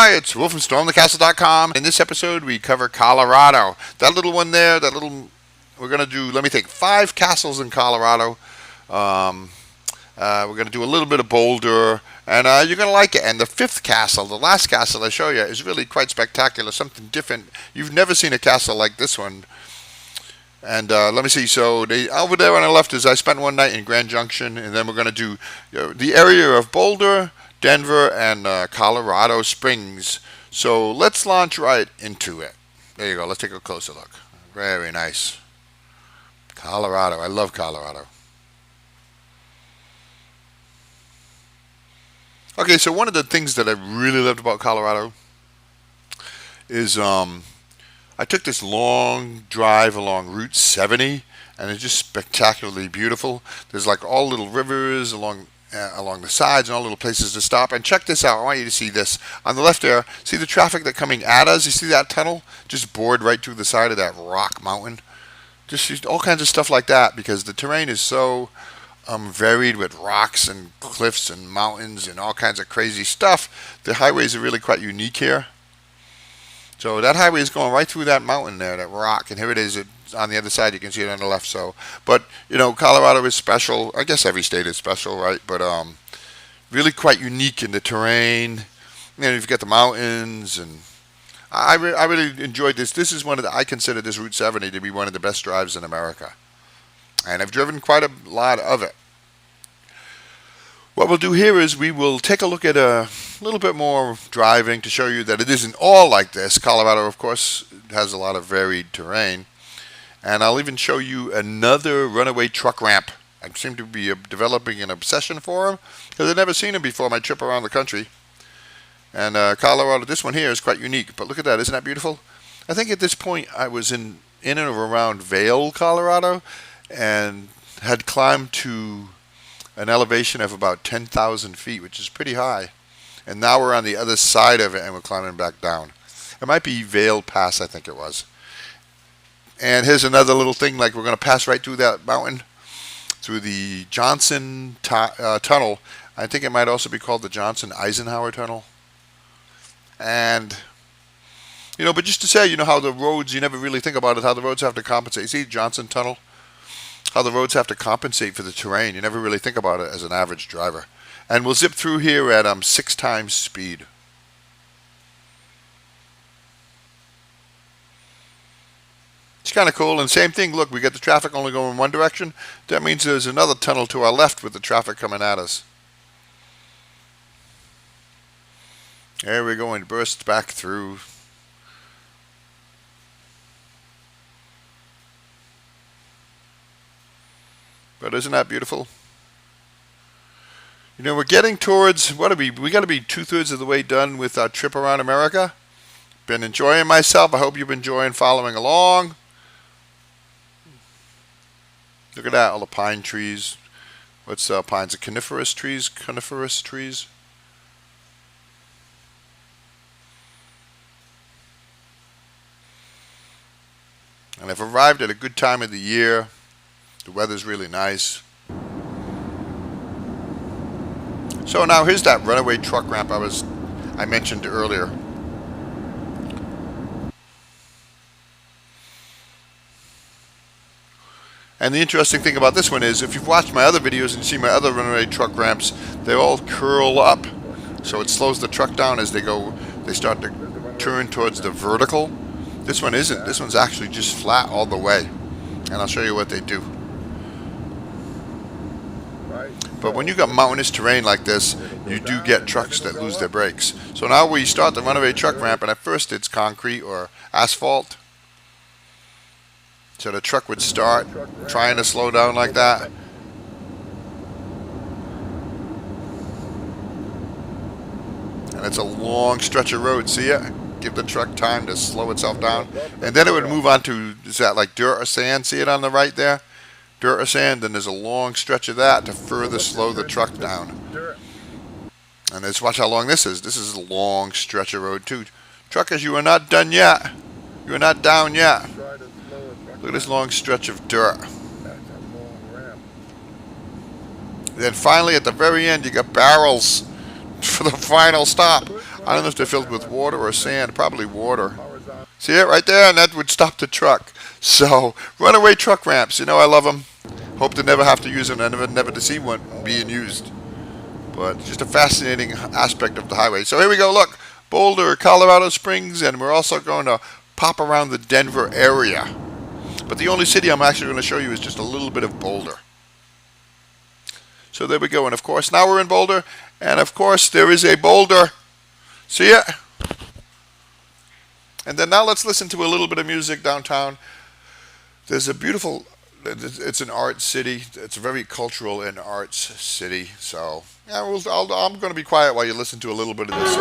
Hi, it's Will from StormTheCastle.com. In this episode, we cover Colorado. That little one there, we're going to do, let me think, 5 castles in Colorado. We're going to do a little bit of Boulder, and you're going to like it. And the 5th castle, the last castle I show you, is really quite spectacular, something different. You've never seen a castle like this one. And let me see, so over there on the left is I spent one night in Grand Junction, and then we're going to do the area of Boulder, Denver, and Colorado Springs. So let's launch right into it. There you go. Let's take a closer look. Very nice. Colorado. I love Colorado. Okay, so one of the things that I really loved about Colorado is I took this long drive along Route 70, and it's just spectacularly beautiful. There's like all little rivers along the sides and all little places to stop. And check this out. I want you to see this. On the left there, see the traffic that's coming at us? You see that tunnel? Just bored right through the side of that rock mountain. Just all kinds of stuff like that, because the terrain is so varied with rocks and cliffs and mountains and all kinds of crazy stuff. The highways are really quite unique here. So that highway is going right through that mountain there, that rock, and here it is on the other side. You can see it on the left. So, but you know, Colorado is special. I guess every state is special, right? But really quite unique in the terrain. You know, you've got the mountains, and I really enjoyed this. This is I consider this Route 70 to be one of the best drives in America, and I've driven quite a lot of it. What we'll do here is we will take a look at a little bit more driving to show you that it isn't all like this. Colorado, of course, has a lot of varied terrain. And I'll even show you another runaway truck ramp. I seem to be developing an obsession for them, because I've never seen them before my trip around the country. And Colorado, this one here is quite unique. But look at that, isn't that beautiful? I think at this point I was in and around Vail, Colorado, and had climbed to an elevation of about 10,000 feet, which is pretty high. And now we're on the other side of it, and we're climbing back down. It might be Vail Pass, I think it was. And here's another little thing, like we're going to pass right through that mountain, through the Johnson Tunnel. I think it might also be called the Johnson-Eisenhower Tunnel. And, you know, but just to say, you know, how the roads, you never really think about it, how the roads have to compensate. You see Johnson Tunnel? How the roads have to compensate for the terrain. You never really think about it as an average driver. And we'll zip through here at 6 times speed. It's kind of cool. And same thing, look, we got the traffic only going in one direction. That means there's another tunnel to our left with the traffic coming at us. There we go, and burst back through. But isn't that beautiful? You know, we're getting towards, we got to be 2/3 of the way done with our trip around America. Been enjoying myself. I hope you've been enjoying following along. Look at that, all the pine trees. What's pines? The coniferous trees? Coniferous trees. And I've arrived at a good time of the year. The weather's really nice. So now here's that runaway truck ramp I mentioned earlier. And the interesting thing about this one is, if you've watched my other videos and seen my other runaway truck ramps, they all curl up. So it slows the truck down as they start to turn towards the vertical. This one isn't. This one's actually just flat all the way. And I'll show you what they do. But when you got mountainous terrain like this, you do get trucks that lose their brakes. So now we start the runaway truck ramp, and at first it's concrete or asphalt. So the truck would start trying to slow down like that. And it's a long stretch of road, see it? Give the truck time to slow itself down. And then it would move on to, is that like dirt or sand? See it on the right there? Dirt or sand, then there's a long stretch of that to further slow the truck down. And let's watch how long this is. This is a long stretch of road too. Truckers, you are not done yet. You are not down yet. Look at this long stretch of dirt. Then finally at the very end you got barrels for the final stop. I don't know if they're filled with water or sand, probably water. See it right there? And that would stop the truck. So, runaway truck ramps, you know, I love them. Hope to never have to use them and never to see one being used. But just a fascinating aspect of the highway. So here we go, look. Boulder, Colorado Springs, and we're also going to pop around the Denver area. But the only city I'm actually going to show you is just a little bit of Boulder. So there we go. And of course, now we're in Boulder. And of course, there is a boulder. See it? And then now let's listen to a little bit of music downtown. There's a beautiful, it's an art city. It's a very cultural and arts city. So yeah, I'm going to be quiet while you listen to a little bit of this.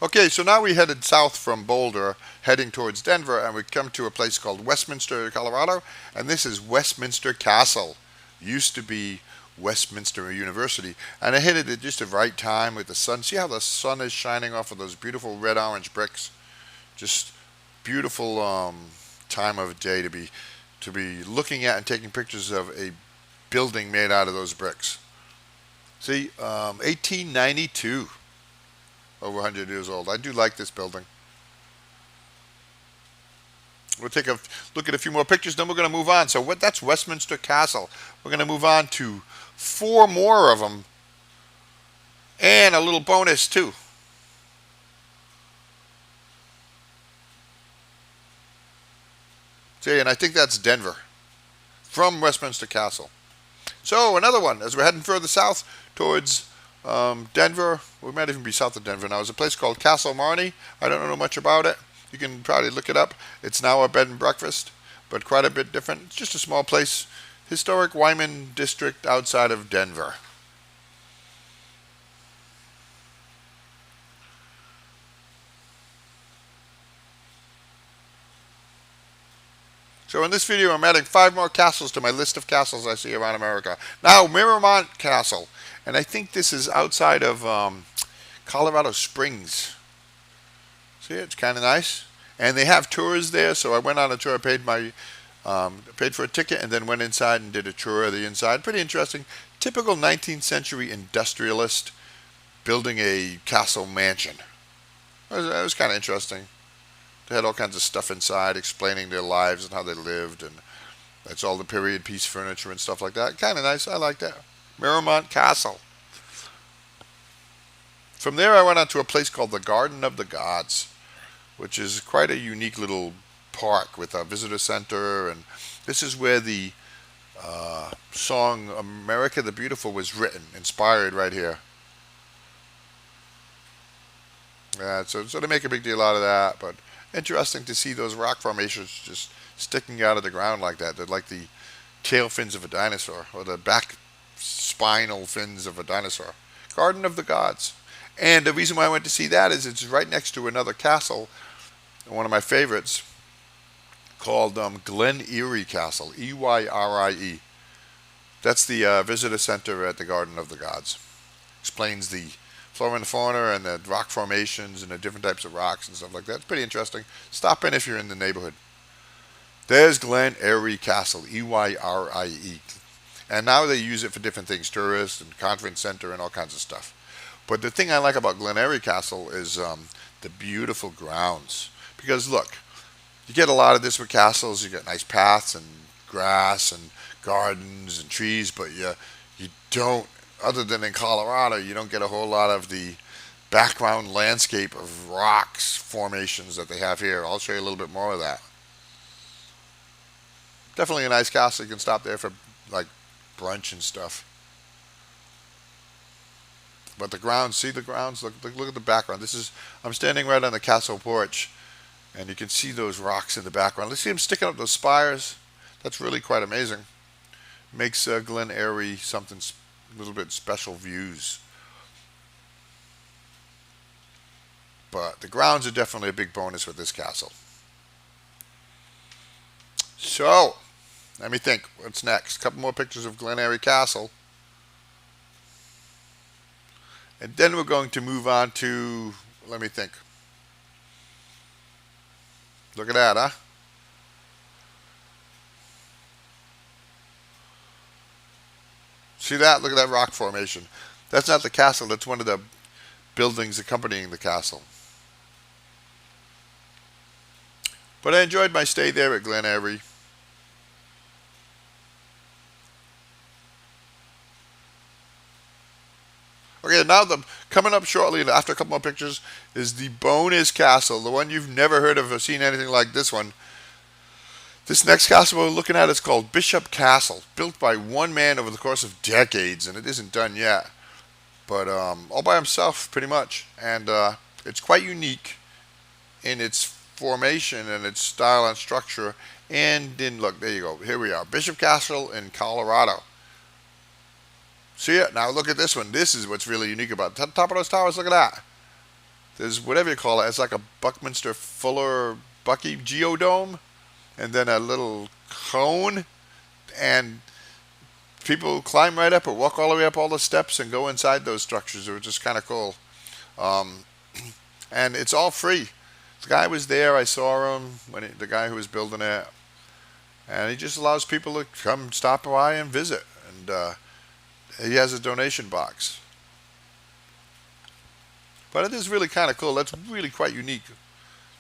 Okay, so now we headed south from Boulder, heading towards Denver, and we come to a place called Westminster, Colorado, and this is Westminster Castle. Used to be Westminster University, and I hit it at just the right time with the sun. See how the sun is shining off of those beautiful red-orange bricks? Just beautiful time of day to be looking at and taking pictures of a building made out of those bricks. See, 1892. Over 100 years old. I do like this building. We'll take a look at a few more pictures, then we're going to move on. So that's Westminster Castle. We're going to move on to 4 more of them and a little bonus too. See, and I think that's Denver from Westminster Castle. So another one as we're heading further south towards Denver. We might even be south of Denver now. There's a place called Castle Marne. I don't know much about it. You can probably look it up. It's now a bed and breakfast, but quite a bit different. It's just a small place. Historic Wyman district outside of Denver. So in this video, I'm adding 5 more castles to my list of castles I see around America. Now, Miramont Castle. And I think this is outside of Colorado Springs. See, it's kind of nice. And they have tours there, so I went on a tour, paid for a ticket, and then went inside and did a tour of the inside. Pretty interesting. Typical 19th century industrialist building a castle mansion. It was kind of interesting. They had all kinds of stuff inside, explaining their lives and how they lived, and that's all the period piece furniture and stuff like that. Kind of nice. I like that. Miramont Castle. From there, I went on to a place called the Garden of the Gods, which is quite a unique little park with a visitor center, and this is where the song America the Beautiful was written, inspired right here. Yeah, so they make a big deal out of that, but interesting to see those rock formations just sticking out of the ground like that. They're like the tail fins of a dinosaur, or the back spinal fins of a dinosaur. Garden of the Gods. And the reason why I went to see that is it's right next to another castle, one of my favorites, called Glen Eyrie Castle, Eyrie. That's the visitor center at the Garden of the Gods. Explains the flora and fauna and the rock formations and the different types of rocks and stuff like that. It's pretty interesting. Stop in if you're in the neighborhood. There's Glen Eyrie Castle, Eyrie. And now they use it for different things, tourists and conference center and all kinds of stuff. But the thing I like about Glen Eyrie Castle is the beautiful grounds. Because look, you get a lot of this with castles. You get nice paths and grass and gardens and trees, but you don't, other than in Colorado, you don't get a whole lot of the background landscape of rocks formations that they have here. I'll show you a little bit more of that. Definitely a nice castle. You can stop there for like brunch and stuff. But the grounds, see the grounds? Look at the background. I'm standing right on the castle porch, and you can see those rocks in the background. Let's see them sticking up those spires. That's really quite amazing. Makes Glen Eyrie something a little bit special views. But the grounds are definitely a big bonus with this castle. So, let me think. What's next? A couple more pictures of Glen Eyrie Castle. And then we're going to move on to, let me think. Look at that, huh? See that? Look at that rock formation. That's not the castle. That's one of the buildings accompanying the castle. But I enjoyed my stay there at Glen Eyrie. Okay, now coming up shortly after a couple more pictures is the bonus castle, the one you've never heard of or seen anything like this one. This next castle we're looking at is called Bishop Castle, built by one man over the course of decades, and it isn't done yet, but all by himself pretty much. And it's quite unique in its formation and its style and structure. And then look, there you go. Here we are, Bishop Castle in Colorado. See it? Now look at this one. This is what's really unique about it. Top of those towers, look at that. There's whatever you call it. It's like a Buckminster Fuller Bucky geodome, and then a little cone, and people climb right up or walk all the way up all the steps and go inside those structures, which is kind of cool. And it's all free. The guy was there. I saw him, the guy who was building it, and he just allows people to come stop by and visit. And he has a donation box. But it is really kind of cool. That's really quite unique.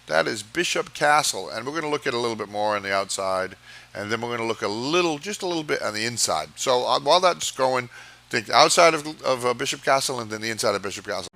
That is Bishop Castle, and we're going to look at a little bit more on the outside, and then we're going to look just a little bit on the inside. So while that's going, think outside of Bishop Castle and then the inside of Bishop Castle.